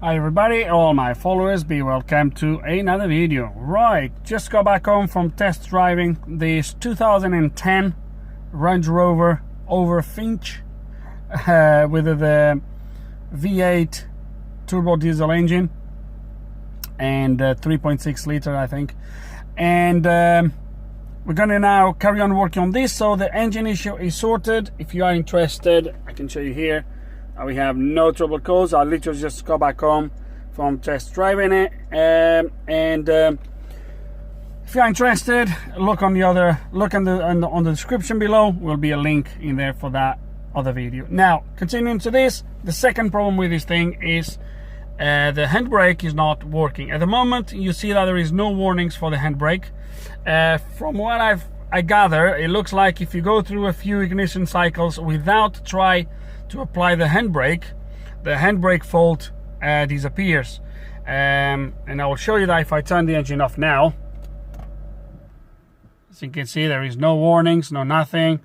Hi everybody, all my followers, be welcome to another video. Right, just got back home from test driving this 2010 Range Rover Overfinch with the V8 turbo diesel engine and 3.6 liter I think, and we're gonna now carry on working on this. So the engine issue is sorted. If you are interested, I can show you here. We have no trouble codes. I literally just got back home from test driving it, and if you're interested, look on the on the description below. Will be a link in there for that other video. Now, continuing to this, the second problem with this thing is the handbrake is not working at the moment. You see that there is no warnings for the handbrake. From what I gather, it looks like if you go through a few ignition cycles without try to apply the handbrake fault disappears, and I will show you that if I turn the engine off now. As you can see, there is no warnings, no nothing,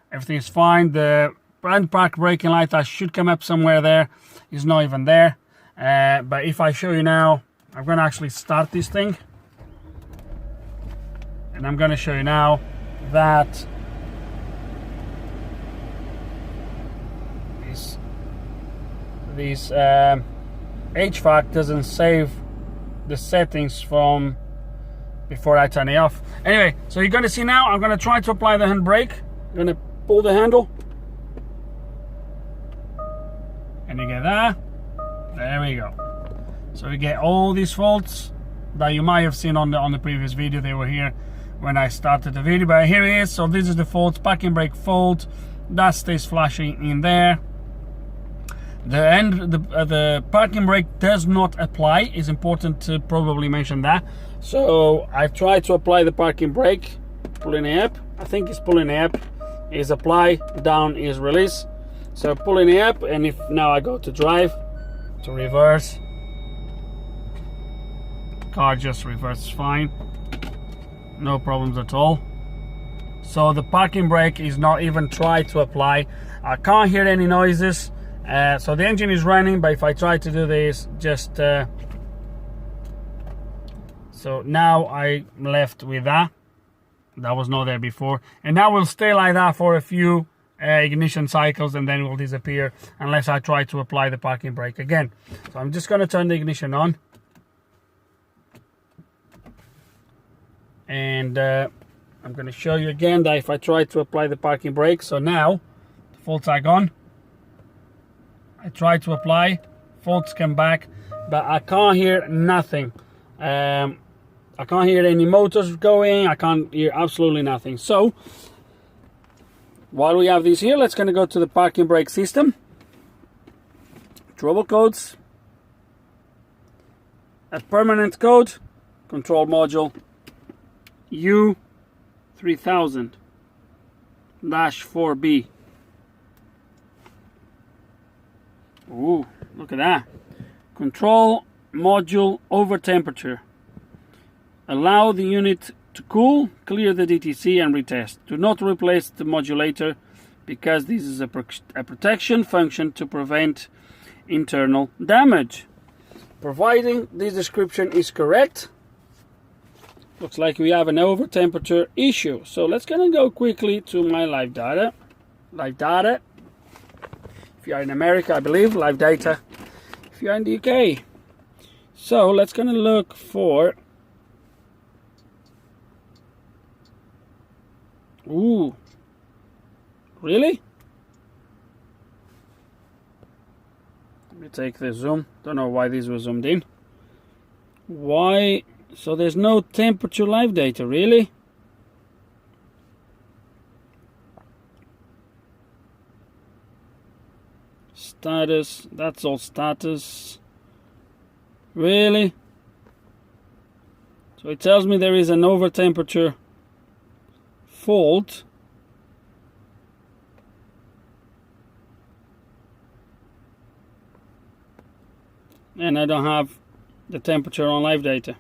everything is fine. The brand park braking light that should come up somewhere there is not even there, but if I show you now, I'm going to actually start this thing, and I'm going to show you now that this HVAC doesn't save the settings from before I turn it off. Anyway, so you're going to see now, I'm going to try to apply the handbrake. I'm going to pull the handle, and you get that. There we go. So we get all these faults that you might have seen on the previous video. They were here when I started the video, but here it is. So this is the fault, parking brake fault. That stays flashing in there. The parking brake does not apply. It's important to probably mention that. So I've tried to apply the parking brake, pulling it up. I think it's pulling it up. Is apply, down is release. So pulling it up, and if now I go to drive, to reverse, car just reverses fine, no problems at all. So the parking brake is not even tried to apply. I can't hear any noises. So the engine is running, but if I try to do this, just so now I'm left with that was not there before, and that will stay like that for a few ignition cycles, and then it will disappear unless I try to apply the parking brake again. So I'm just going to turn the ignition on, and I'm going to show you again that if I try to apply the parking brake, so now the faults are gone. I try to apply, faults come back, but I can't hear nothing. I can't hear any motors going. I can't hear absolutely nothing. So while we have these here, let's gonna go to the parking brake system, trouble codes, a permanent code, control module U3000-4B. Ooh, look at that. Control module over temperature. Allow the unit to cool, clear the DTC and retest. Do not replace the modulator because this is a protection function to prevent internal damage. Providing this description is correct, looks like we have an over temperature issue. So let's gonna go quickly to my live data. If you are in America, I believe, live data. If you are in the UK. So let's gonna look for, ooh, really? Let me take the zoom. Don't know why these were zoomed in. Why? So there's no temperature live data, really? Status, that's all status. Really? So it tells me there is an over temperature fault. And I don't have the temperature on live data.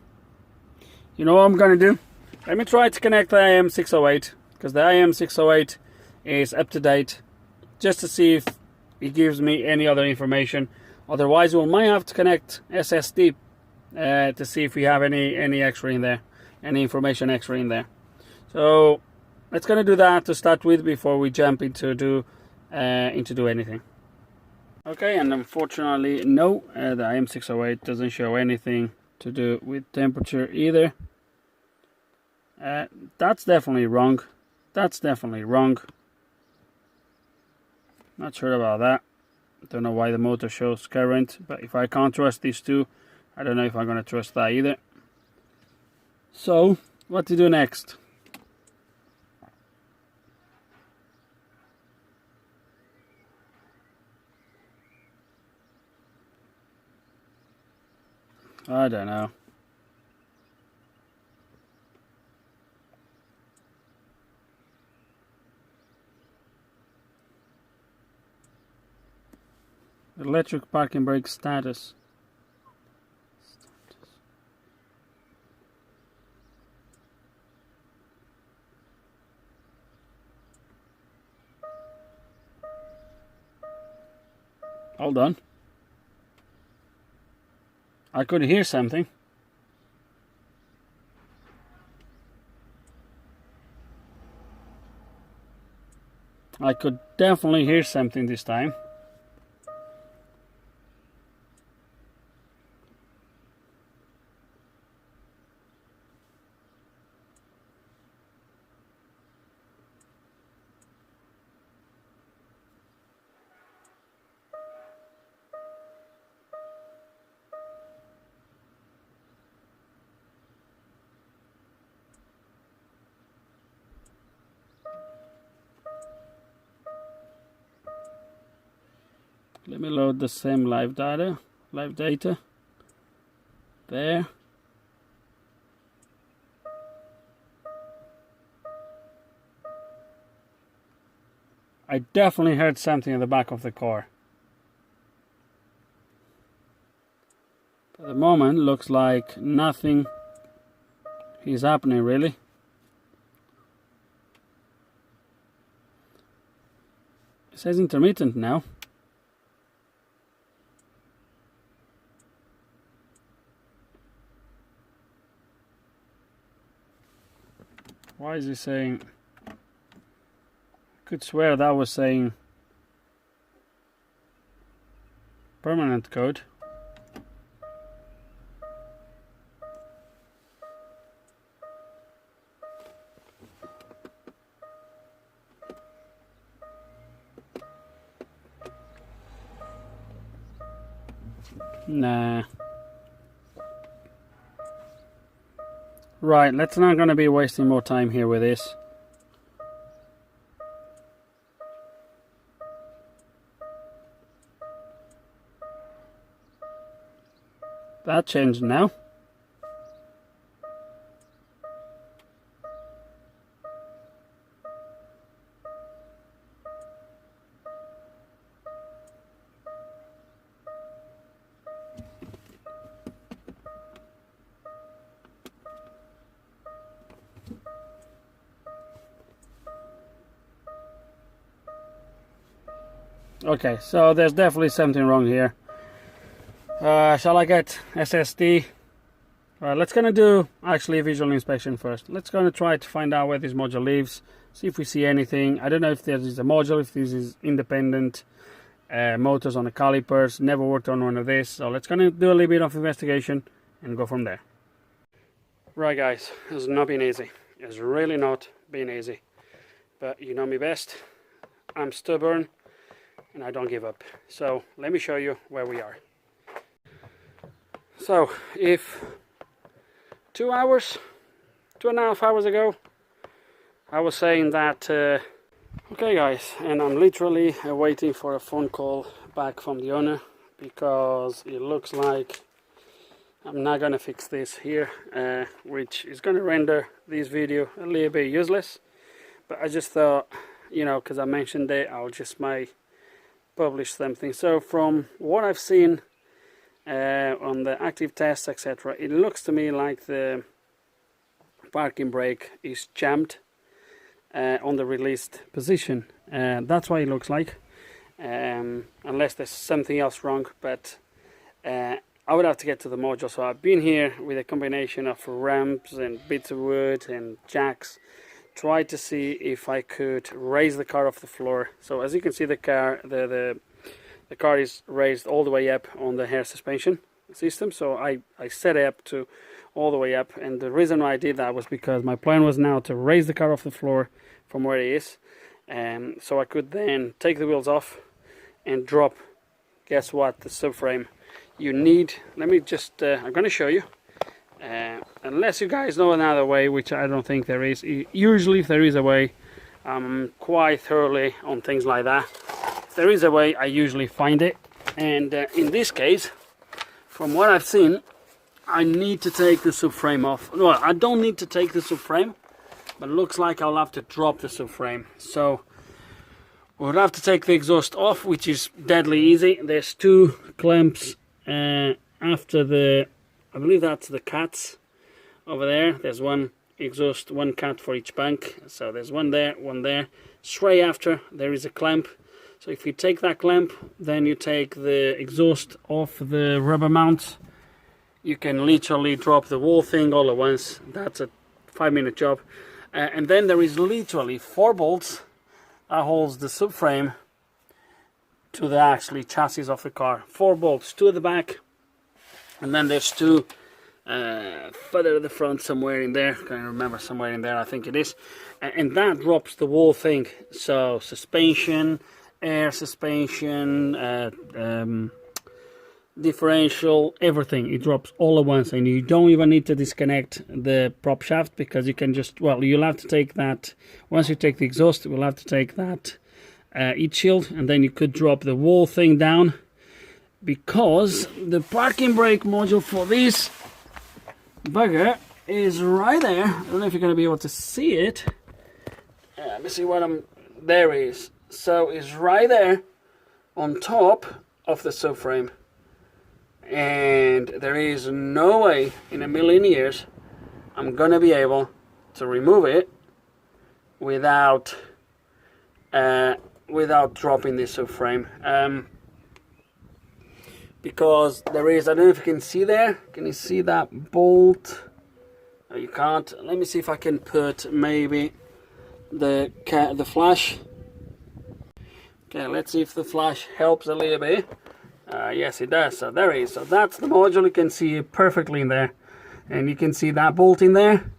You know what I'm gonna do? Let me try to connect the IM608, because the IM608 is up to date, just to see if it gives me any other information Otherwise we might have to connect SSD to see if we have any extra in there, any information extra in there. So let's gonna do that to start with before we jump into do anything. Okay, and unfortunately no, the IM608 doesn't show anything to do with temperature either. That's definitely wrong. That's definitely wrong. Not sure about that. Don't know why the motor shows current, but if I can't trust these two, I don't know if I'm going to trust that either. So, what to do next? I don't know. Electric parking brake status. Hold on. I could hear something. I could definitely hear something this time. Let me load the same live data. There. I definitely heard something in the back of the car. At the moment, looks like nothing is happening really. It says intermittent now. Why is he saying? I could swear that was saying permanent code. Nah. Right, let's not gonna be wasting more time here with this. That changed now. Okay, so there's definitely something wrong here. Shall I get SSD? Let's gonna do actually a visual inspection first. Let's gonna try to find out where this module lives, see if we see anything. I don't know if this is a module, if this is independent motors on the calipers. Never worked on one of this, so let's gonna do a little bit of investigation and go from there. Right guys, it's not been easy. It's really not been easy, but you know me best. I'm stubborn and I don't give up. So let me show you where we are. So if 2.5 hours ago I was saying that okay guys, and I'm literally waiting for a phone call back from the owner, because it looks like I'm not gonna fix this here, which is gonna render this video a little bit useless. But I just thought, you know, because I mentioned it, I'll just might publish something. So from what I've seen on the active tests, etc., it looks to me like the parking brake is jammed on the released position. That's what it looks like. unless there's something else wrong, but I would have to get to the module. So I've been here with a combination of ramps and bits of wood and jacks, tried to see if I could raise the car off the floor. So as you can see, the car is raised all the way up on the air suspension system. So I set it up to all the way up, and the reason why I did that was because my plan was now to raise the car off the floor from where it is, so I could then take the wheels off and drop, guess what, the subframe. You need, let me just, I'm going to show you, unless you guys know another way, which I don't think there is. Usually if there is a way, I'm quite thoroughly on things like that. If there is a way, I usually find it, and in this case, from what I've seen, I need to take the subframe off. Well, I don't need to take the subframe, but it looks like I'll have to drop the subframe. So we'll have to take the exhaust off, which is deadly easy. There's two clamps after the, I believe that's the cats over there. There's one exhaust, one cat for each bank. So there's one there, one there. Straight after there is a clamp. So if you take that clamp, then you take the exhaust off the rubber mount. You can literally drop the whole thing all at once. That's a 5-minute job. And then there is literally 4 bolts that holds the subframe to the actually chassis of the car. 4 bolts, 2 at the back, and then there's 2 further at the front, somewhere in there. Can't remember, somewhere in there I think it is. And that drops the whole thing. So suspension, air suspension, differential, everything, it drops all at once, and you don't even need to disconnect the prop shaft, because you can just, well, you'll have to take that, once you take the exhaust, we'll have to take that heat shield, and then you could drop the whole thing down, because the parking brake module for this bugger is right there. I don't know if you're going to be able to see it. Let me see what there is. So it's right there on top of the subframe. And there is no way in a million years I'm gonna be able to remove it without dropping this subframe, because there is, I don't know if you can see there, can you see that bolt? No, you can't. Let me see if I can put maybe the flash. Okay, let's see if the flash helps a little bit. Yes, it does. So there it is. So that's the module. You can see it perfectly in there, and you can see that bolt in there.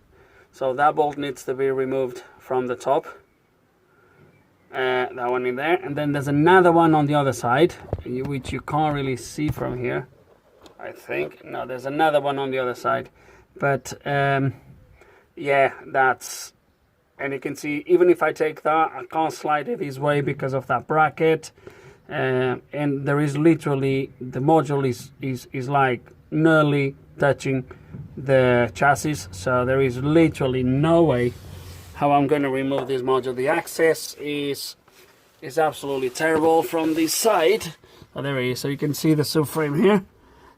So that bolt needs to be removed from the top. That one in there, and then there's another one on the other side, which you can't really see from here, I think. No, there's another one on the other side, but yeah, that's, and you can see even if I take that, I can't slide it this way because of that bracket. And there is literally, the module is like nearly touching the chassis, so there is literally no way how I'm going to remove this module. The access is absolutely terrible from this side. Oh, there it is. So you can see the subframe here.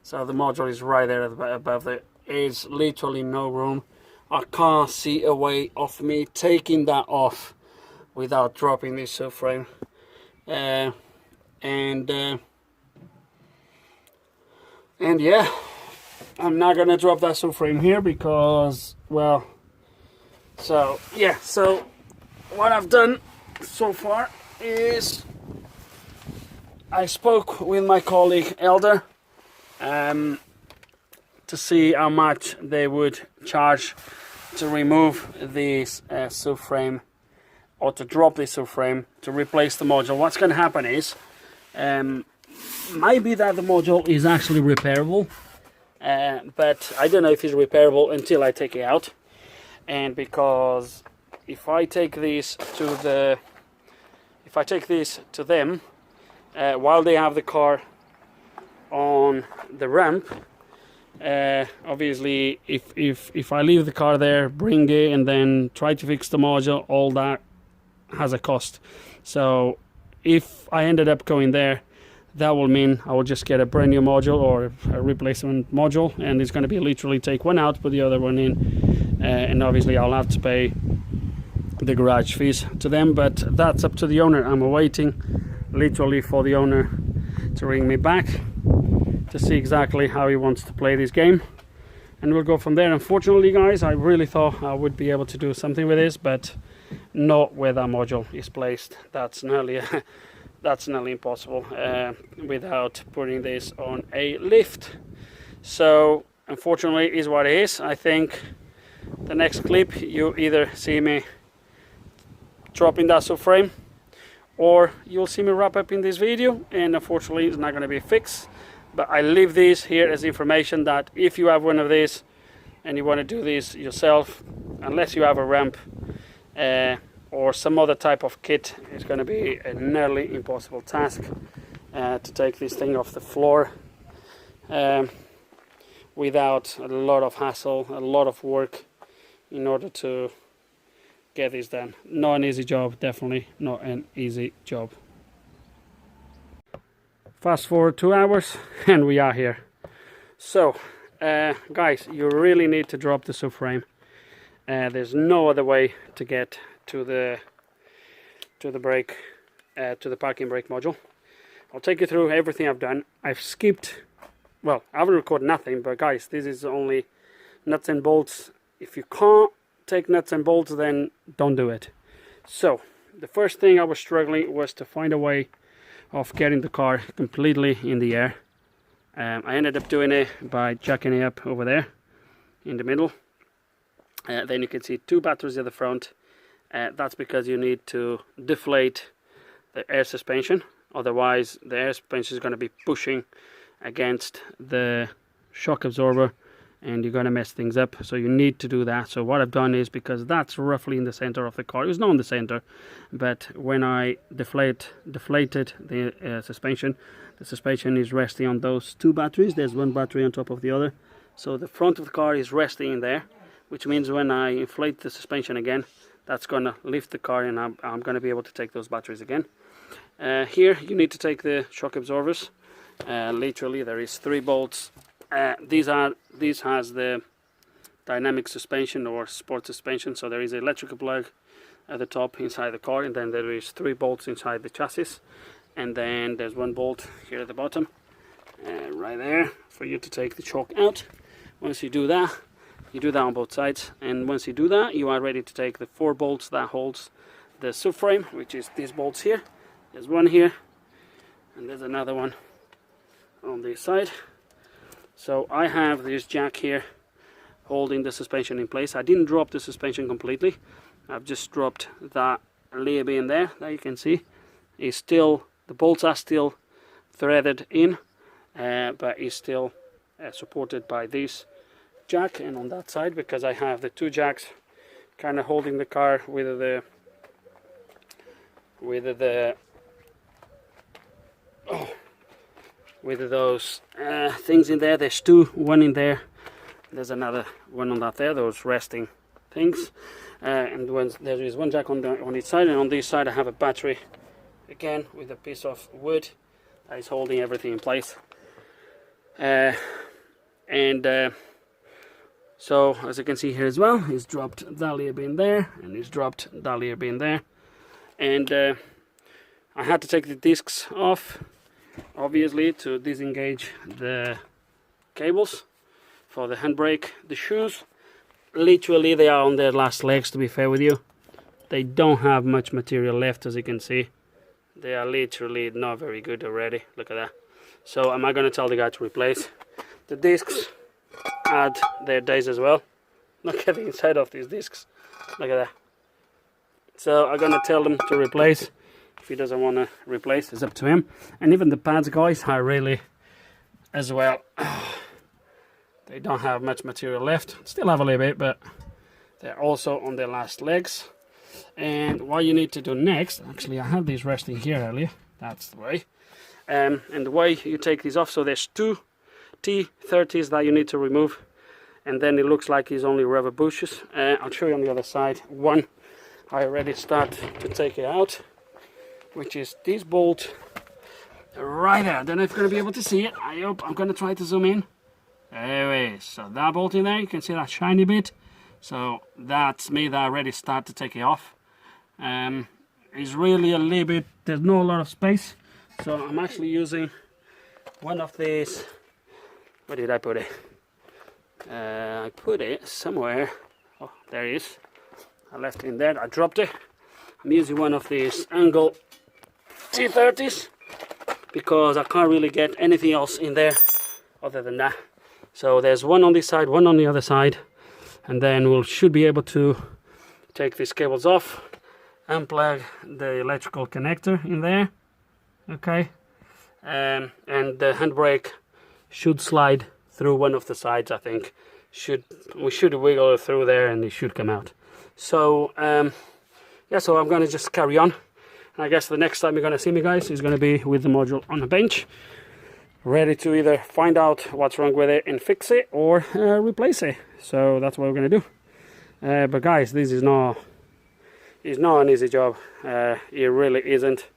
So the module is right there above there. Is literally no room. I can't see a way of me taking that off without dropping this subframe. And yeah, I'm not gonna drop that subframe here because, well, so yeah, so what I've done so far is I spoke with my colleague Elder to see how much they would charge to remove this subframe, or to drop this subframe to replace the module. What's going to happen is, maybe that the module is actually repairable, but I don't know if it's repairable until I take it out. And because if I take this to them while they have the car on the ramp, obviously if I leave the car there, bring it, and then try to fix the module, all that has a cost. So if I ended up going there, that will mean I will just get a brand new module or a replacement module, and it's going to be literally take one out, put the other one in, and obviously I'll have to pay the garage fees to them, but that's up to the owner. I'm awaiting literally for the owner to ring me back to see exactly how he wants to play this game, and we'll go from there. Unfortunately, guys, I really thought I would be able to do something with this, but not where that module is placed. That's nearly impossible without putting this on a lift. So unfortunately, it is what it is. I think the next clip you either see me dropping that subframe, or you'll see me wrap up in this video, and unfortunately it's not going to be fixed. But I leave this here as information that if you have one of these and you want to do this yourself, unless you have a ramp or some other type of kit, it's going to be a nearly impossible task to take this thing off the floor without a lot of hassle, a lot of work in order to get this done. Not an easy job, definitely not an easy job. Fast forward 2 hours and we are here. So guys, you really need to drop the subframe. There's no other way to get to the brake, to the parking brake module. I'll take you through everything I've done. I've skipped, well, I haven't recorded nothing, but guys, this is only nuts and bolts. If you can't take nuts and bolts, then don't do it. So the first thing I was struggling was to find a way of getting the car completely in the air. I ended up doing it by jacking it up over there in the middle. Then you can see 2 batteries at the front. That's because you need to deflate the air suspension, otherwise the air suspension is going to be pushing against the shock absorber and you're going to mess things up. So you need to do that. So what I've done is, because that's roughly in the center of the car, it's not in the center, but when I deflated the suspension is resting on those 2 batteries. There's 1 battery on top of the other, so the front of the car is resting in there, which means when I inflate the suspension again, that's going to lift the car and I'm going to be able to take those batteries again. Here you need to take the shock absorbers. Literally there is 3 bolts. This has the dynamic suspension or sport suspension, so there is an electrical plug at the top inside the car, and then there is 3 bolts inside the chassis, and then there's 1 bolt here at the bottom, right there, for you to take the shock out. Once you do that on both sides, and once you do that, you are ready to take the 4 bolts that holds the subframe, which is these bolts here. There's 1 here, and there's another one on this side. So I have this jack here holding the suspension in place. I didn't drop the suspension completely. I've just dropped that lib in there that you can see. It's still, the bolts are still threaded in, but it's still supported by this jack, and on that side, because I have the 2 jacks kind of holding the car with those things in there. There's 2, 1 in there, there's another 1 on that there, those resting things, and there is 1 jack on each side, and on this side I have a battery again with a piece of wood that is holding everything in place. So as you can see here as well, he's dropped that lib in there, and he's dropped that lib in there, and I had to take the discs off, obviously, to disengage the cables for the handbrake. The shoes, literally they are on their last legs, to be fair with you. They don't have much material left, as you can see. They are literally not very good already. Look at that. So am I going to tell the guy to replace the discs? Had their days as well. Look at the inside of these discs. Look at that. So I'm going to tell them to replace. If he doesn't want to replace, it's up to him. And even the pads, guys, are really as well. They don't have much material left. Still have a little bit, but they're also on their last legs. And what you need to do next, actually I had these resting here earlier, that's the way. And the way you take these off, so there's 2 T30s that you need to remove, and then it looks like it's only rubber bushes. I'll show you on the other side. 1, I already start to take it out, which is this bolt right there. I don't know if you're going to be able to see it. I hope. I'm going to try to zoom in. There it is. So that bolt in there, you can see that shiny bit. So that's me that I already start to take it off. It's really a little bit, there's not a lot of space. So I'm actually using one of these. Where did I put it? I put it somewhere. Oh, there it is. I left it in there. I dropped it. I'm using one of these angle T30s because I can't really get anything else in there other than that. So there's one on this side, one on the other side, and then we should be able to take these cables off, unplug the electrical connector in there, okay, and the handbrake should slide through one of the sides. I think we should wiggle it through there and it should come out. So yeah, so I'm gonna just carry on. I guess the next time you're gonna see me, guys, is gonna be with the module on a bench, ready to either find out what's wrong with it and fix it, or replace it. So that's what we're gonna do. But guys, this is not an easy job. It really isn't.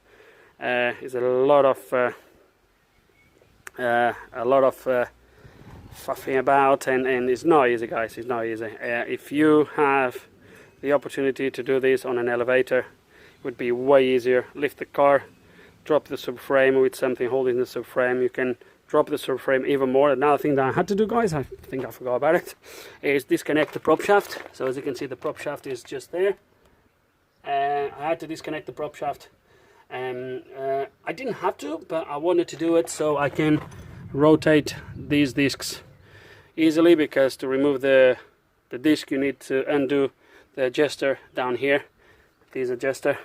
It's a lot of fuffing about, and it's not easy, guys. It's not easy. If you have the opportunity to do this on an elevator, it would be way easier. Lift the car, drop the subframe with something holding the subframe. You can drop the subframe even more. Another thing that I had to do, guys, I think I forgot about it, is disconnect the prop shaft. So as you can see, the prop shaft is just there. I had to disconnect the prop shaft. I didn't have to, but I wanted to do it so I can rotate these discs easily, because to remove the disc you need to undo the adjuster down here, this adjuster,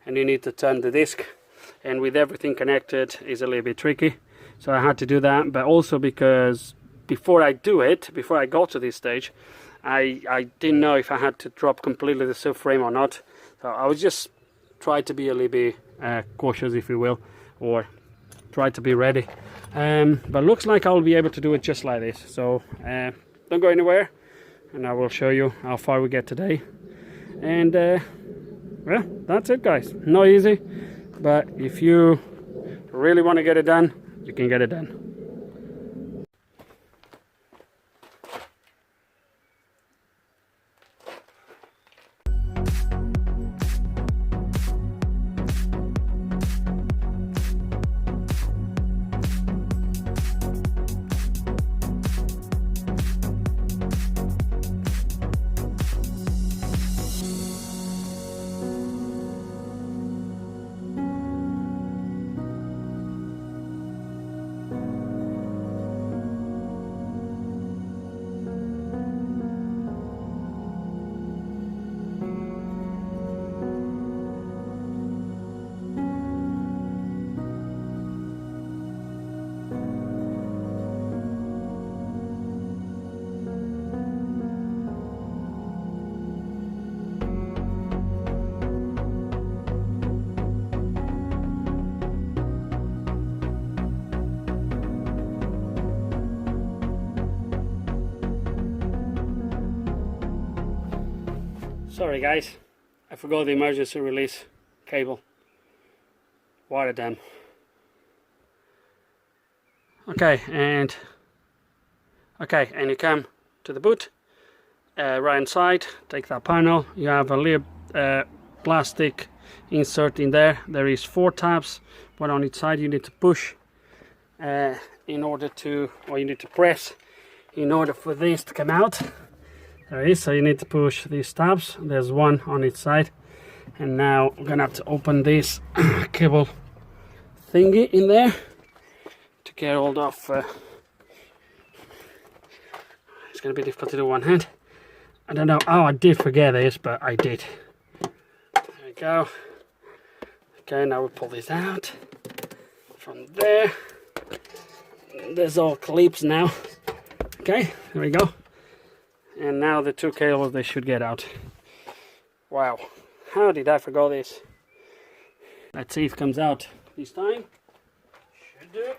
and you need to turn the disc, and with everything connected is a little bit tricky. So I had to do that, but also because before I got to this stage, I didn't know if I had to drop completely the subframe or not. So I was just trying to be a little bit cautious, if you will, or try to be ready. But looks like I'll be able to do it just like this. So don't go anywhere, and I will show you how far we get today. And well, that's it, guys. Not easy, but if you really want to get it done, you can get it done. Sorry guys, I forgot the emergency release cable. What a damn. Okay, and you come to the boot, right inside, take that panel. You have a little plastic insert in there. There is 4 tabs, one on each side. You need to push in order to, or you need to press in order for this to come out. There is, so you need to push these tabs. There's one on each side, and now we're gonna have to open this cable thingy in there to get hold of. It's gonna be difficult to do one hand. I don't know how I did forget this, but I did. There we go. Okay, now we pull this out from there. There's all clips now. Okay, there we go. And now the 2 cables, they should get out. Wow, how did I forget this? Let's see if it comes out this time. Should do.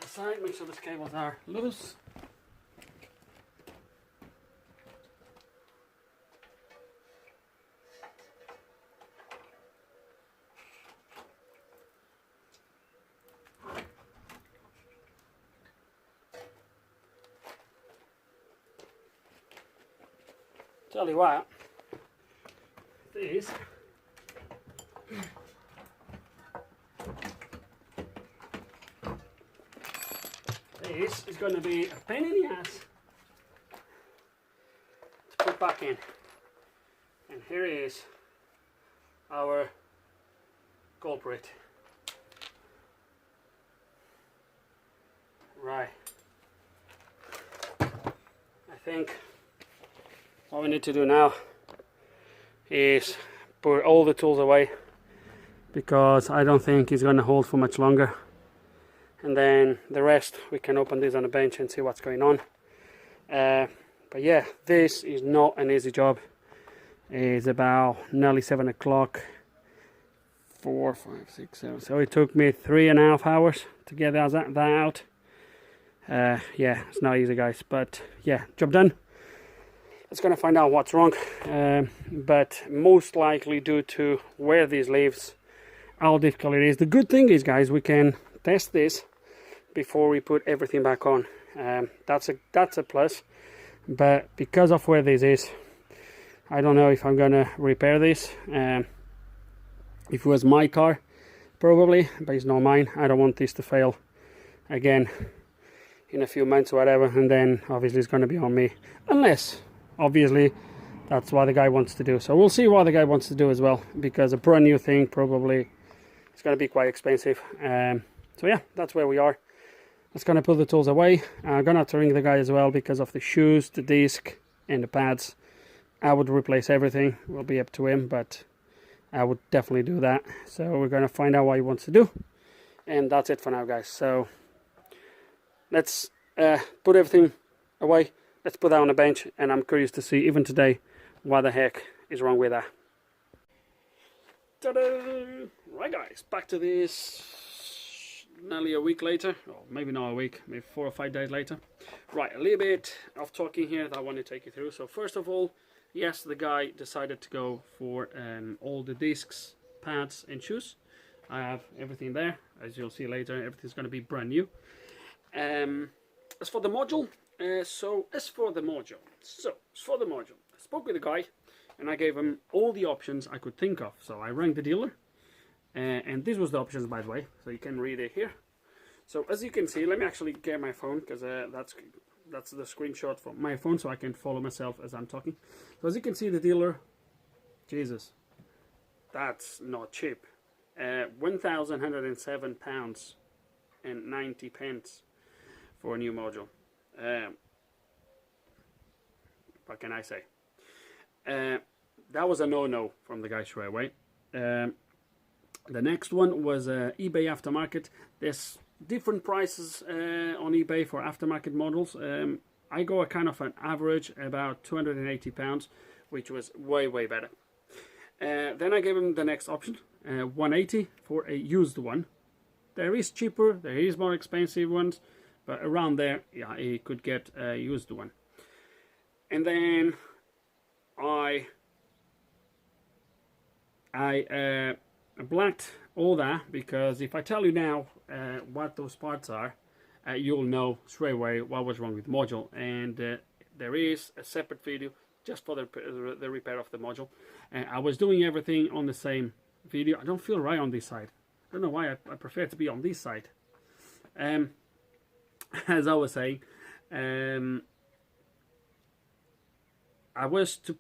Side, make sure the cables are loose. Tell you what, this is going to be a pain in the ass to put back in. And here is our culprit. Right. I think what we need to do now is put all the tools away, because I don't think it's going to hold for much longer. And then the rest we can open this on a bench and see what's going on. But yeah, this is not an easy job. It's about nearly 7 o'clock. 4, 5, 6, 7. So it took me 3.5 hours to get that out. Yeah, it's not easy, guys, but yeah, job done. Let's gonna find out what's wrong, but most likely due to where this lives, how difficult it is. The good thing is, guys, we can test this before we put everything back on. That's a plus, but because of where this is, I don't know if I'm gonna repair this. If it was my car, probably, but it's not mine. I don't want this to fail again in a few months or whatever, and then obviously it's going to be on me, unless obviously that's what the guy wants to do. So we'll see what the guy wants to do as well, because a brand new thing probably is going to be quite expensive. So yeah, that's where we are. Let's going to put the tools away. I'm going to have to ring the guy as well because of the shoes, the disc and the pads. I would replace everything. It will be up to him, but I would definitely do that. So we're going to find out what he wants to do, and that's it for now, guys. So let's put everything away. Let's put that on a bench, and I'm curious to see, even today, what the heck is wrong with that. Ta-da! Right, guys, back to this nearly a week later, or maybe not a week, maybe 4 or 5 days later. Right, a little bit of talking here that I want to take you through. So first of all, yes, the guy decided to go for all the discs, pads and shoes. I have everything there. As you'll see later, everything's going to be brand new. As for the module, I spoke with the guy and I gave him all the options I could think of. So I rang the dealer, and this was the options, by the way, so you can read it here. So as you can see, let me actually get my phone, because that's the screenshot from my phone, so I can follow myself as I'm talking. So as you can see, the dealer, Jesus, that's not cheap. £1,107 and 90 pence for a new module. What can I say? That was a no-no from the guy straight away. The next one was eBay aftermarket. There's different prices on eBay for aftermarket models. I go a kind of an average, about £280, which was way better. Then I gave him the next option, £180 for a used one. There is cheaper, there is more expensive ones, but around there, yeah, he could get a used one. And then I blacked all that, because if I tell you now what those parts are, you'll know straight away what was wrong with the module. And there is a separate video just for the repair of the module. I was doing everything on the same video. I don't feel right on this side. I don't know why. I prefer to be on this side. As I was saying, I was to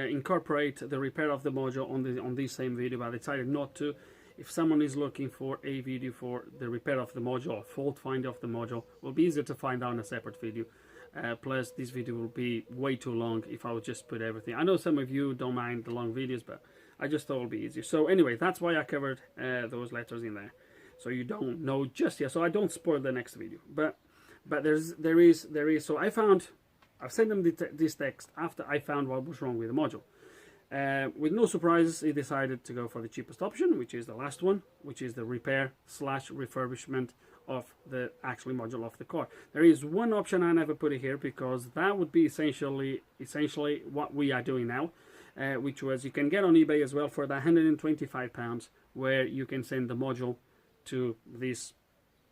incorporate the repair of the module on this same video, but I decided not to. If someone is looking for a video for the repair of the module or fault find of the module, it will be easier to find out in a separate video. Plus, this video will be way too long if I would just put everything. I know some of you don't mind the long videos, but I just thought it would be easier. So anyway, that's why I covered those letters in there, so you don't know just yet. So I don't spoil the next video. But there is. So I've sent them this text after I found what was wrong with the module. With no surprises, he decided to go for the cheapest option, which is the last one, which is the repair/refurbishment of the actual module of the car. There is one option I never put it here, because that would be essentially what we are doing now, which was, you can get on eBay as well for the £125, where you can send the module to these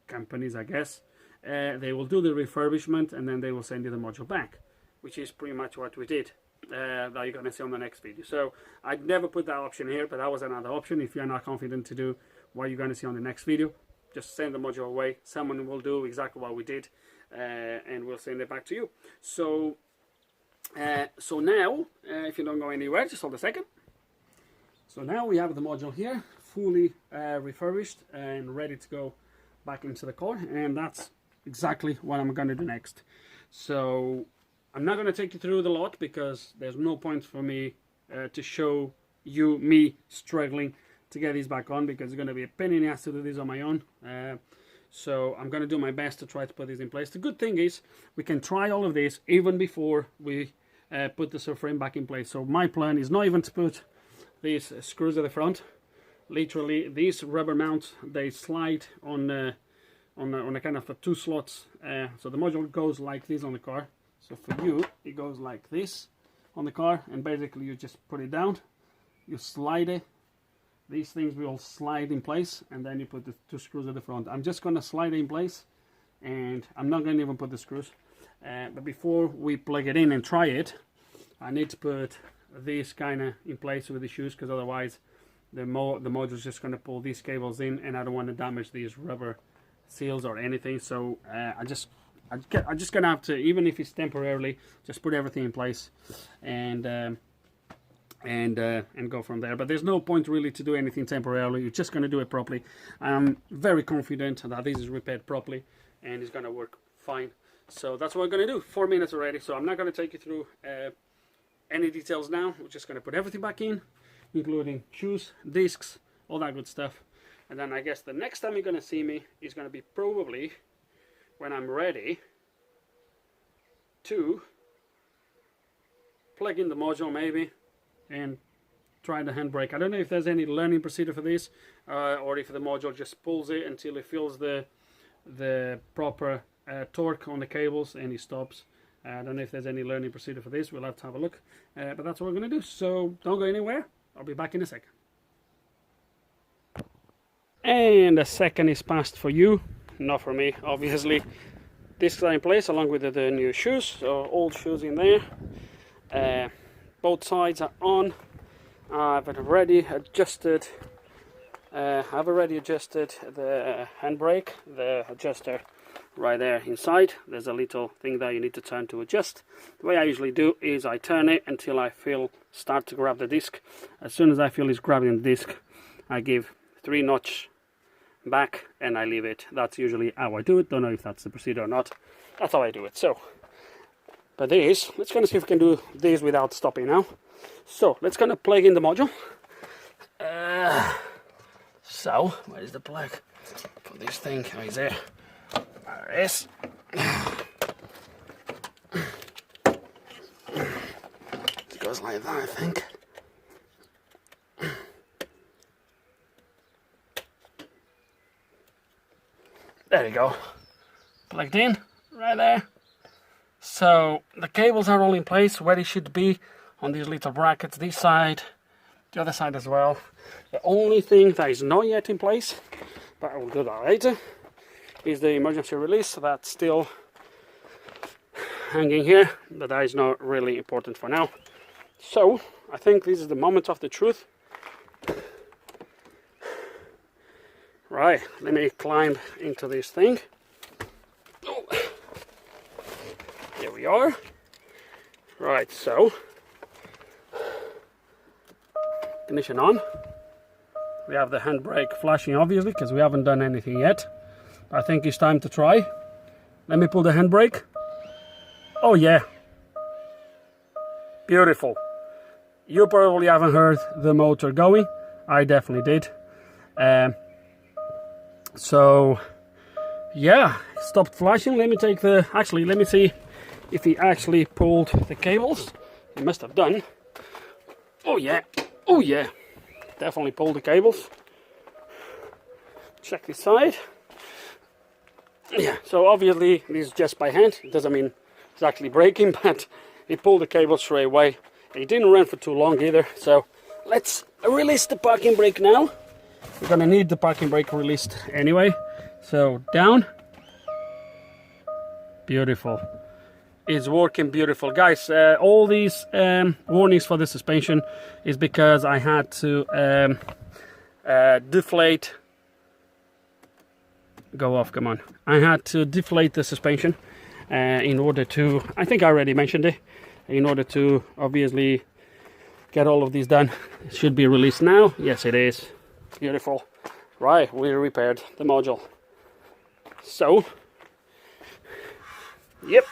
companies, I guess. They will do the refurbishment, and then they will send you the module back, which is pretty much what we did. that you're going to see on the next video. So I'd never put that option here, but that was another option. If you're not confident to do what you're going to see on the next video, just send the module away. Someone will do exactly what we did, and we'll send it back to you. So so now, if you don't go anywhere, just hold a second. So now we have the module here, fully refurbished and ready to go back into the car, and that's exactly what I'm going to do next. So I'm not going to take you through the lot because there's no point for me to show you me struggling to get these back on, because it's going to be a pain in the ass to do this on my own. So I'm going to do my best to try to put this in place. The good thing is we can try all of this even before we put the subframe back in place. So my plan is not even to put these screws at the front. Literally, these rubber mounts, they slide on a kind of a 2 slots. So the module goes like this on the car. So for you, it goes like this on the car, and basically you just put it down, you slide it. These things will slide in place, and then you put the 2 screws at the front. I'm just going to slide it in place, and I'm not going to even put the screws. But before we plug it in and try it, I need to put this kind of in place with the shoes, because otherwise the module is just going to pull these cables in, and I don't want to damage these rubber seals or anything. So I'm just gonna have to, even if it's temporarily, just put everything in place and go from there. But there's no point really to do anything temporarily. You're just going to do it properly. I'm very confident that this is repaired properly and it's going to work fine. So that's what we're going to do. 4 minutes already, so I'm not going to take you through any details now. We're just going to put everything back in, including shoes, discs, all that good stuff. And then I guess the next time you're going to see me is going to be probably when I'm ready to plug in the module maybe and try the handbrake. I don't know if there's any learning procedure for this, or if the module just pulls it until it feels the proper torque on the cables and it stops. I don't know if there's any learning procedure for this. We'll have to have a look, but that's what we're going to do. So don't go anywhere. I'll be back in a second. And a second is passed for you, not for me, obviously. Discs are in place along with the new shoes, so old shoes in there. Both sides are on. I've already adjusted the handbrake, the adjuster right there inside. There's a little thing that you need to turn to adjust. The way I usually do is I turn it until I feel start to grab the disc. As soon as I feel it's grabbing the disc, I give 3 notches back and I leave it. That's usually how I do it. Don't know if that's the procedure or not. That's how I do it. So, but this, let's gonna see if we can do this without stopping now. So let's gonna plug in the module. So where's the plug for this thing? Oh, he's there. There it is. It goes like that, I think. There you go, plugged in, right there. So the cables are all in place where it should be on these little brackets, this side, the other side as well. The only thing that is not yet in place, but I will do that later, is the emergency release. That's still hanging here, but that is not really important for now. So I think this is the moment of the truth. Right, let me climb into this thing. Oh. There we are. Right, so ignition on. We have the handbrake flashing, obviously, because we haven't done anything yet. I think it's time to try. Let me pull the handbrake. Oh yeah, beautiful. You probably haven't heard the motor going. I definitely did. So yeah, it stopped flashing. Let me take the, actually let me see if he actually pulled the cables. He must have done. Oh yeah, definitely pulled the cables. Check this side. Yeah, so obviously this is just by hand. It doesn't mean it's actually braking, but he pulled the cables straight away. It didn't run for too long either. So let's release the parking brake now. We're gonna need the parking brake released anyway. So down. Beautiful. is working beautiful, guys. All these warnings for the suspension is because I had to deflate. Go off, come on. I had to deflate the suspension in order to, I think I already mentioned it, in order to obviously get all of these done. It should be released now. Yes, it is. Beautiful. Right, we repaired the module. So, yep,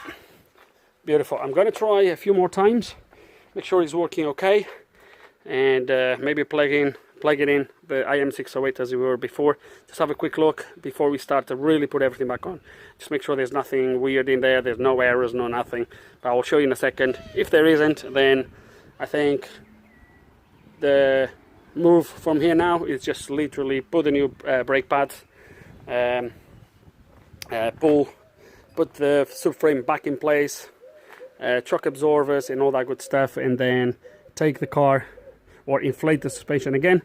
beautiful. I'm gonna try a few more times, make sure it's working okay, and maybe plug it in the IM608 as we were before. Just have a quick look before we start to really put everything back on. Just make sure there's nothing weird in there, there's no errors, no nothing. But I will show you in a second. If there isn't, then I think the move from here now is just literally put the new brake pads, put the subframe back in place, shock absorbers and all that good stuff, and then take the car or inflate the suspension again,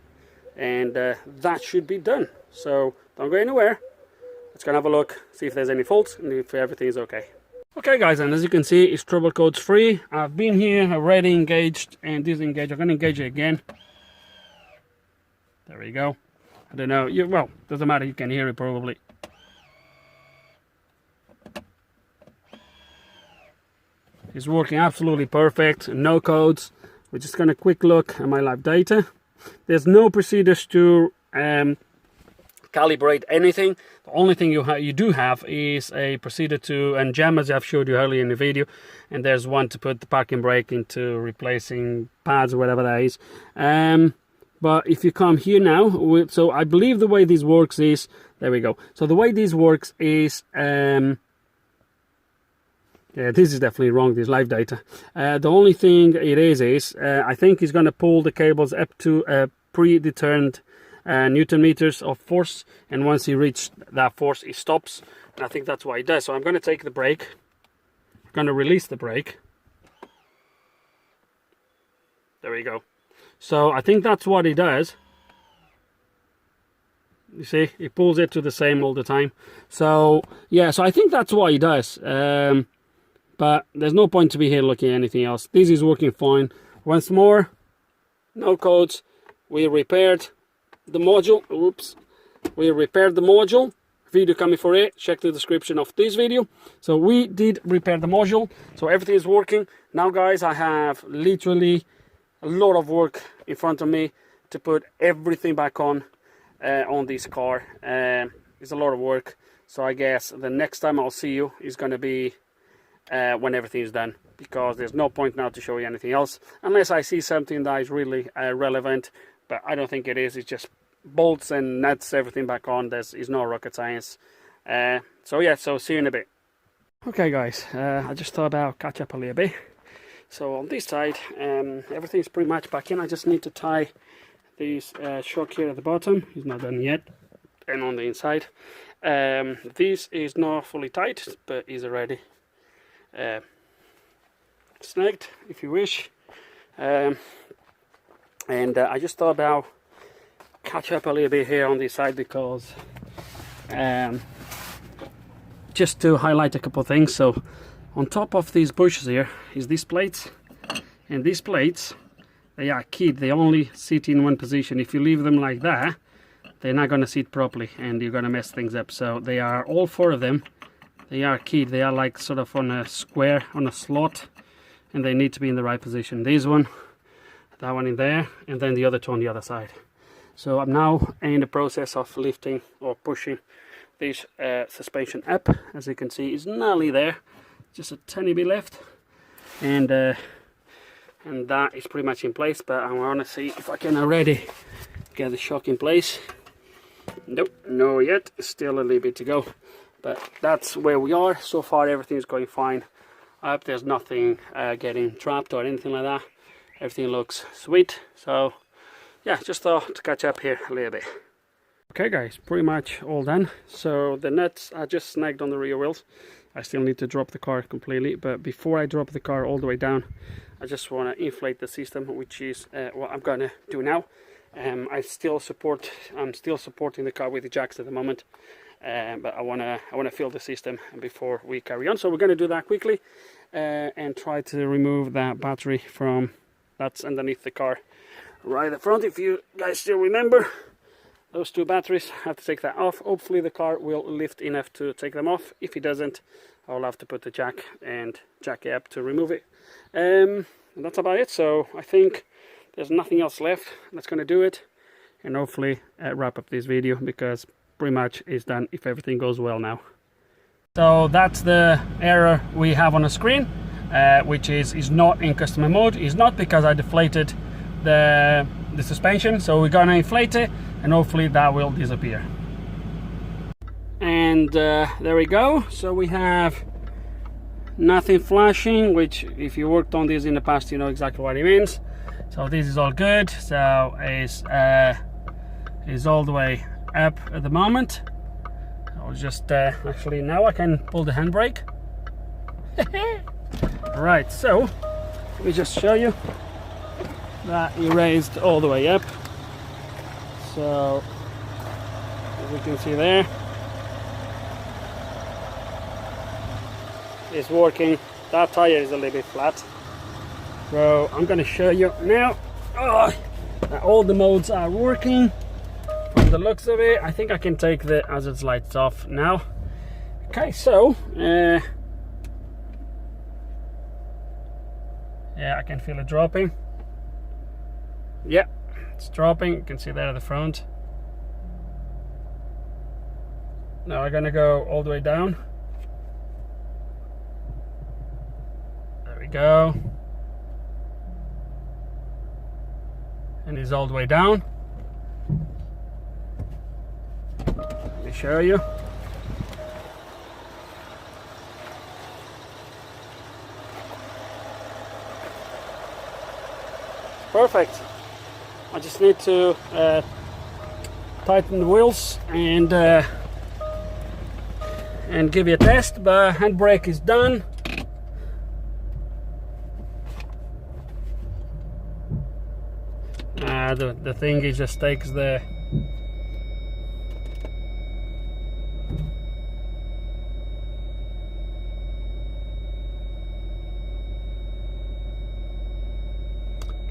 and that should be done. So don't go anywhere. Let's go and have a look, see if there's any faults and if everything is okay. Okay guys, and as you can see, it's trouble codes free. I've been here already engaged and disengaged. I'm going to engage it again. There we go. I don't know, well, doesn't matter, you can hear it probably. It's working absolutely perfect, no codes. We're just going to quick look at my live data. There's no procedures to calibrate anything. The only thing you do have is a procedure to unjam, as I've showed you earlier in the video, and there's one to put the parking brake into replacing pads or whatever that is. But if you come here now, so I believe the way this works is, there we go. So the way this works is, yeah, this is definitely wrong, this live data. The only thing it is I think he's going to pull the cables up to a predetermined Newton meters of force, and once he reaches that force, he stops. And I think that's what he does. So I'm going to take the brake, I'm going to release the brake. There we go. So I think that's what he does. You see, he pulls it to the same all the time. So yeah, so I think that's what he does. But there's no point to be here looking at anything else. This is working fine. Once more, no codes. We repaired the module. Oops. We repaired the module. Video coming for it. Check the description of this video. So we did repair the module. So everything is working. Now guys, I have literally a lot of work in front of me to put everything back on this car. It's a lot of work. So I guess the next time I'll see you is going to be when everything is done, because there's no point now to show you anything else unless I see something that is really relevant, but I don't think it is. It's just bolts and nuts, everything back on. Is no rocket science. So yeah, so see you in a bit. Okay guys, I just thought I'll catch up a little bit. So on this side, everything's pretty much back in. I just need to tie this shock here at the bottom. It's not done yet. And on the inside, this is not fully tight, but is already snagged, if you wish. And I just thought I'll catch up a little bit here on this side, because just to highlight a couple of things. So on top of these bushes here is these plates, and these plates, they are keyed. They only sit in one position. If you leave them like that, they're not going to sit properly and you're going to mess things up. So they are, all four of them, they are keyed. They are like sort of on a square, on a slot, and they need to be in the right position. This one, that one in there, and then the other two on the other side. So I'm now in the process of lifting or pushing this suspension up. As you can see, it's nearly there, just a tiny bit left, and that is pretty much in place. But I want to see if I can already get the shock in place. Nope, no yet, still a little bit to go, but that's where we are. So far everything is going fine. I hope there's nothing getting trapped or anything like that. Everything looks sweet. So yeah, just thought to catch up here a little bit. Okay guys, pretty much all done. So the nuts are just snagged on the rear wheels. I still need to drop the car completely, but before I drop the car all the way down, I just want to inflate the system, which is what I'm going to do now. I'm still supporting the car with the jacks at the moment. but I wanna fill the system before we carry on. So we're gonna do that quickly and try to remove that battery from that's underneath the car right at the front. If you guys still remember, those two batteries, have to take that off. Hopefully the car will lift enough to take them off. If it doesn't, I'll have to put the jack and jack it up to remove it. And that's about it. So I think there's nothing else left. That's going to do it, and hopefully wrap up this video, because pretty much it's done if everything goes well now. So that's the error we have on the screen, which is not in customer mode. It's not because I deflated the suspension, so we're gonna inflate it and hopefully that will disappear. And there we go. So we have nothing flashing, which if you worked on this in the past, you know exactly what it means. So this is all good. So it's all the way up at the moment. I'll just actually now I can pull the handbrake. Right, so let me just show you that it raised all the way up. So as you can see there, it's working. That tire is a little bit flat, so I'm going to show you now that all the modes are working. From the looks of it, I think I can take the hazards lights off now. Okay, so yeah, I can feel it dropping. Yeah, it's dropping. You can see that at the front. Now I'm gonna go all the way down. There we go. And it's all the way down. Let me show you. Perfect. I just need to tighten the wheels and give you a test. But handbrake is done. The thing is just takes the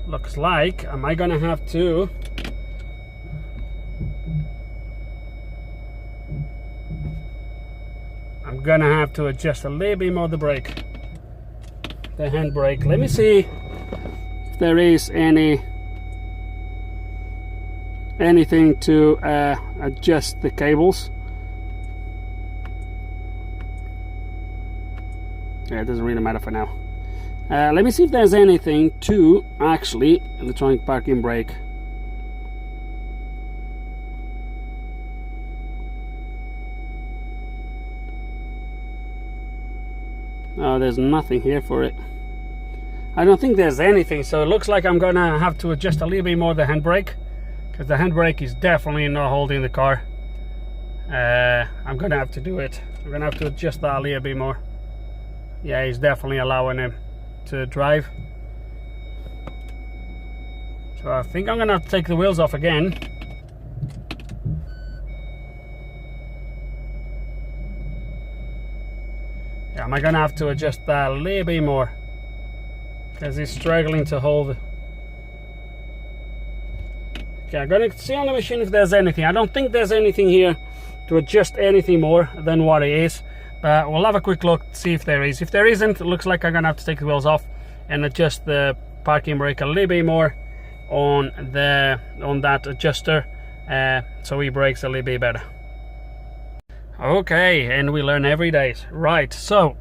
looks like am I gonna have to adjust a little bit more the brake, the handbrake. Let me see if there is anything to adjust the cables. Yeah, it doesn't really matter for now. Let me see if there's anything to actually electronic parking brake. Oh, there's nothing here for it. I don't think there's anything, so it looks like I'm gonna have to adjust a little bit more the handbrake, because the handbrake is definitely not holding the car. I'm gonna have to do it. I'm gonna have to adjust that a little bit more. Yeah, it's definitely allowing him to drive. So I think I'm gonna have to take the wheels off again. Yeah, am I gonna have to adjust that a little bit more, because he's struggling to hold. Okay, I'm gonna see on the machine if there's anything. I don't think there's anything here to adjust anything more than what it is. But we'll have a quick look, see if there is. If there isn't, it looks like I'm gonna have to take the wheels off and adjust the parking brake a little bit more on that adjuster, so he brakes a little bit better. Okay, and we learn every day. Right, so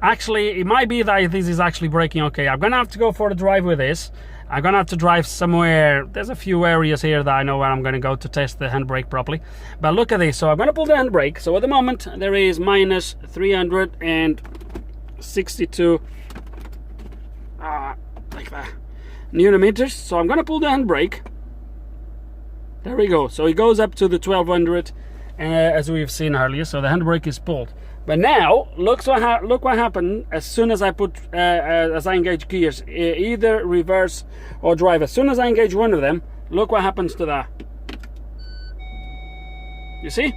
actually it might be that this is actually braking okay. I'm gonna have to go for a drive with this. I'm gonna have to drive somewhere. There's a few areas here that I know where I'm gonna go to test the handbrake properly. But look at this. So I'm gonna pull the handbrake. So at the moment there is minus 362 like that Newton meters. So I'm gonna pull the handbrake. There we go. So it goes up to the 1200 as we've seen earlier. So the handbrake is pulled. But now look what happened as soon as I engage gears, either reverse or drive. As soon as I engage one of them, look what happens to that. You see?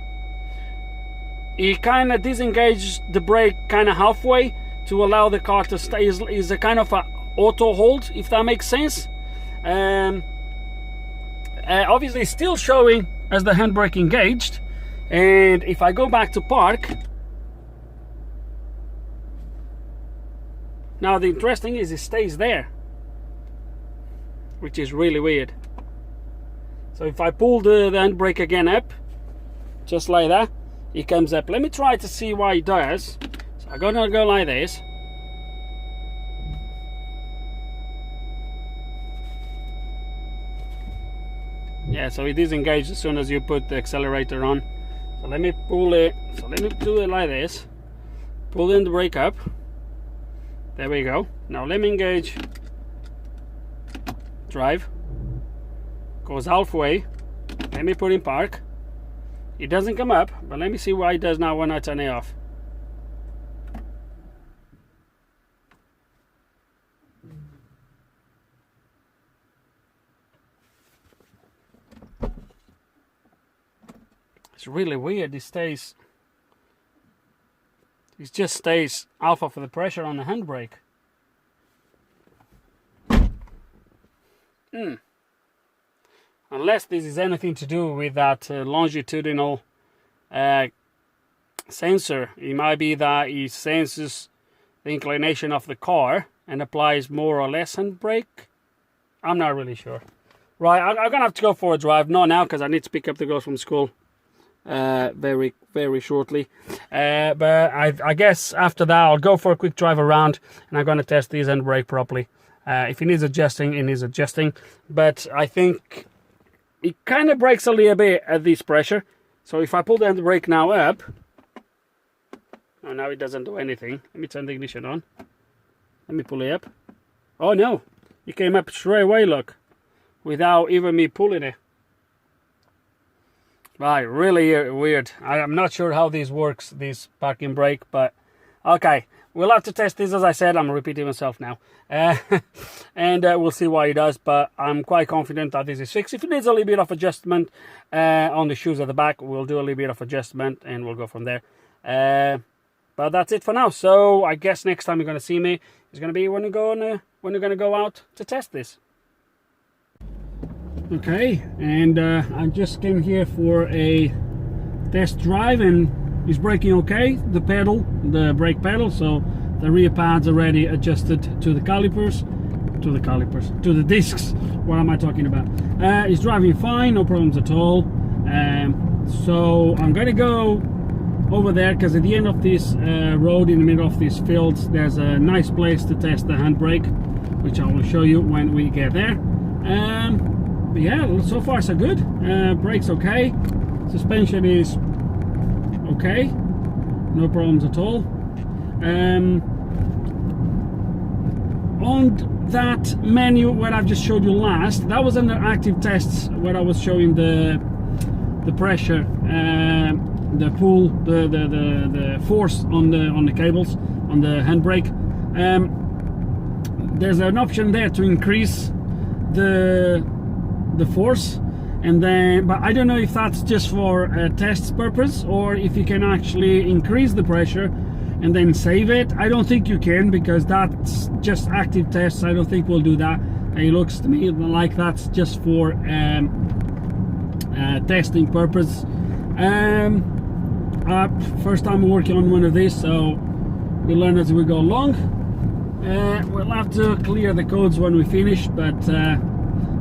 it kind of disengages the brake kind of halfway to allow the car to stay. Is a kind of a auto hold, if that makes sense. Obviously still showing as the handbrake engaged, and if I go back to park, now the interesting is it stays there, which is really weird. So if I pull the handbrake again up, just like that, it comes up. Let me try to see why it does. So I'm gonna go like this. Yeah, so it disengaged as soon as you put the accelerator on. So let me pull it. So let me do it like this. Pull in the brake up. There we go. Now let me engage drive. Goes halfway. Let me put in park. It doesn't come up, but let me see what it does now when I turn it off. It's really weird. It just stays off of the pressure on the handbrake. Unless this is anything to do with that longitudinal sensor. It might be that it senses the inclination of the car and applies more or less handbrake. I'm not really sure. Right, I'm gonna have to go for a drive. Not now, because I need to pick up the girls from school very shortly. But I guess after that I'll go for a quick drive around, and I'm gonna test these handbrake properly. If it needs adjusting, it needs adjusting. But I think it kind of brakes a little bit at this pressure. So if I pull the handbrake now up, oh, now it doesn't do anything. Let me turn the ignition on. Let me pull it up. Oh no, it came up straight away, look, without even me pulling it. Right, really weird. I'm not sure how this works, this parking brake, but okay. We'll have to test this. As I said, I'm repeating myself now. And we'll see what it does, but I'm quite confident that this is fixed. If it needs a little bit of adjustment on the shoes at the back, we'll do a little bit of adjustment and we'll go from there. But that's it for now. So I guess next time you're going to see me is going to be when we're going to go out to test this. Okay, and I just came here for a test drive, and it's braking okay. The brake pedal, so the rear pad's already adjusted to the discs. What am I talking about? It's driving fine, no problems at all. So I'm gonna go over there, because at the end of this road, in the middle of these fields, there's a nice place to test the handbrake, which I will show you when we get there. But yeah, so far so good. Brakes okay, suspension is okay, no problems at all. On that menu where I've just showed you last, that was under active tests, where I was showing the pressure, the pull, the force on the cables on the handbrake. There's an option there to increase the force, and then, but I don't know if that's just for test purpose, or if you can actually increase the pressure and then save it. I don't think you can, because that's just active tests. I don't think we'll do that. It looks to me like that's just for testing purpose. First time working on one of these, so we'll learn as we go along. We'll have to clear the codes when we finish, but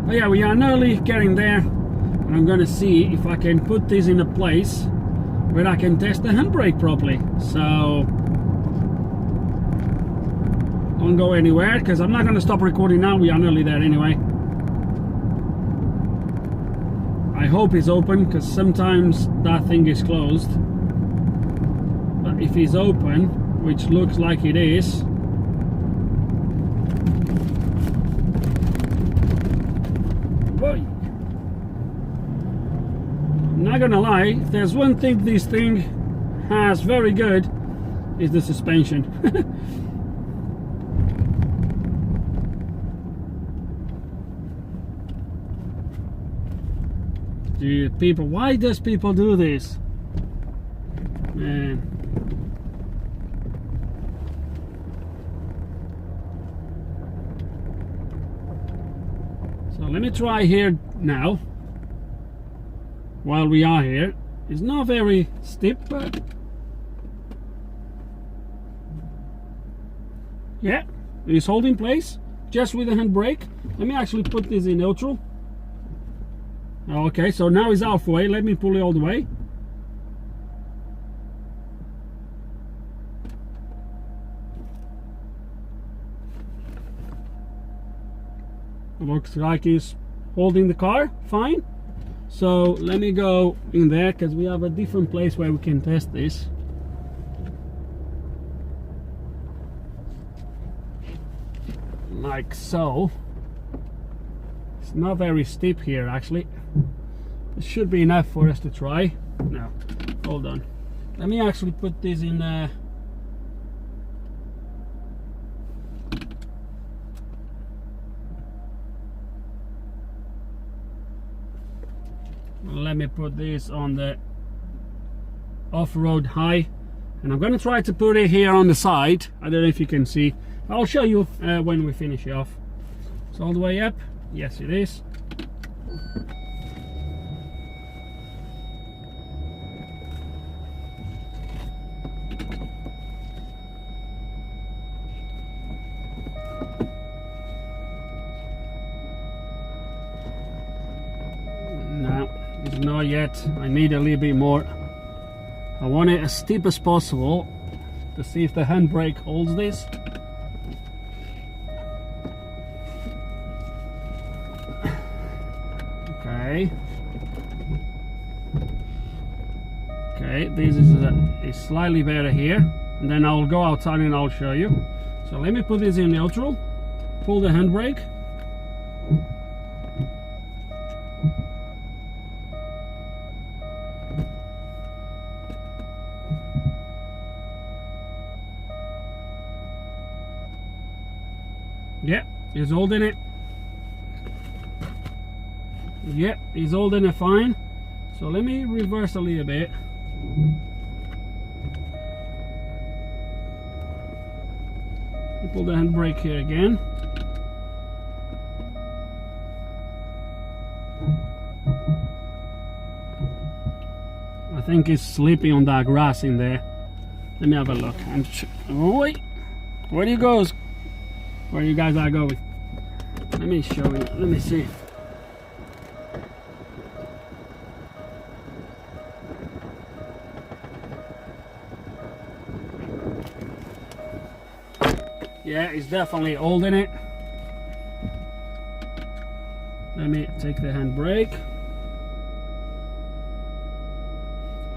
yeah, we are nearly getting there. And I'm going to see if I can put this in a place where I can test the handbrake properly. So don't go anywhere, because I'm not going to stop recording now. We are nearly there anyway. I hope it's open, because sometimes that thing is closed. But if it's open, which looks like it is, I'm not gonna lie, if there's one thing this thing has very good, is the suspension. Dude, people, why does people do this? Man. So let me try here now. While we are here, it's not very steep, but yeah, it's holding place just with the handbrake. Let me actually put this in neutral. Okay, so now it's halfway. Let me pull it all the way. Looks like he's holding the car fine. So let me go in there because we have a different place where we can test this. Like so. It's not very steep here actually. It should be enough for us to try. No, hold on. Let me actually put this in let me put this on the off-road high, and I'm gonna try to put it here on the side. I don't know if you can see. I'll show you when we finish it off. It's all the way up. Yes, it is. No, it's not yet. I need a little bit more. I want it as steep as possible to see if the handbrake holds this. Okay, this is slightly better here, and then I'll go outside and I'll show you. So let me put this in neutral, pull the handbrake. Yeah, he's holding it. Yep, he's holding it fine. So let me reverse a little bit. Pull the handbrake here again. I think it's sleeping on that grass in there. Let me have a look. Oh wait, where he goes? Where you guys are going? Let me show you. Let me see. Yeah, it's definitely holding it. Let me take the handbrake.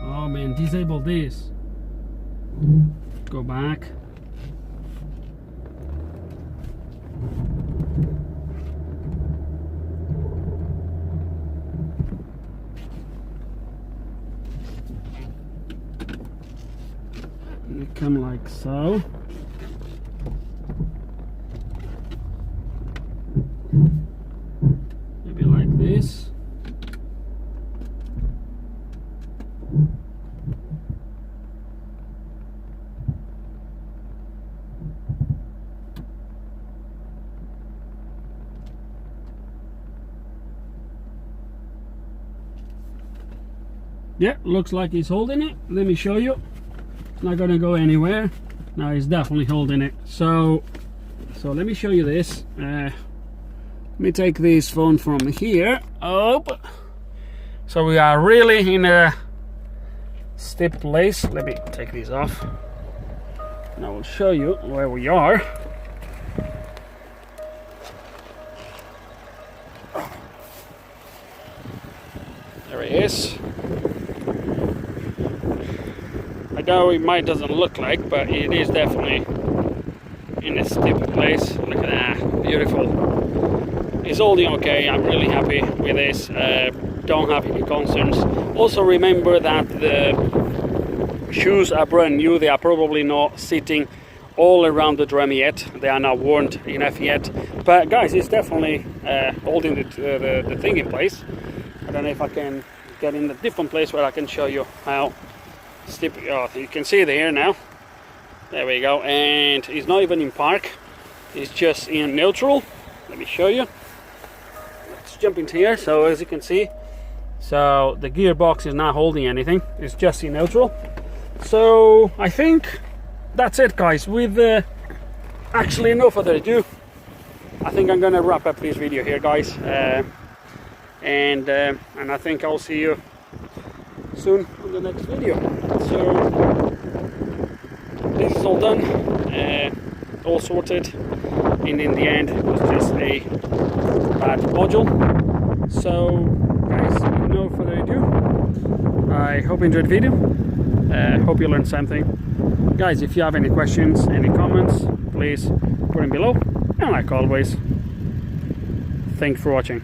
Oh man, disable this. Go back. And it come like so. Maybe like this. Yeah, looks like he's holding it. Let me show you. It's not gonna go anywhere. No, he's definitely holding it. So let me show you this. Let me take this phone from here. Oh, so we are really in a steep place. Let me take these off, and I will show you where we are. There he is. I know it might doesn't look like, but it is definitely in a steep place. Look at that, beautiful. It's holding okay. I'm really happy with this. Don't have any concerns. Also remember that the shoes are brand new. They are probably not sitting all around the drum yet. They are not worn enough yet. But guys, it's definitely holding the thing in place. I don't know if I can get in a different place where I can show you how. Oh, you can see it here now. There we go. And he's not even in park. He's just in neutral. Let me show you. Let's jump into here. So as you can see, so the gearbox is not holding anything. It's just in neutral. So I think that's it, guys. With actually no further ado, I think I'm gonna wrap up this video here, guys. And I think I'll see you soon on the next video. So this is all done, all sorted, and in the end it was just a bad module. So guys, with no further ado, I hope you enjoyed the video. Hope you learned something. Guys, if you have any questions, any comments, please put them below. And like always, thanks for watching.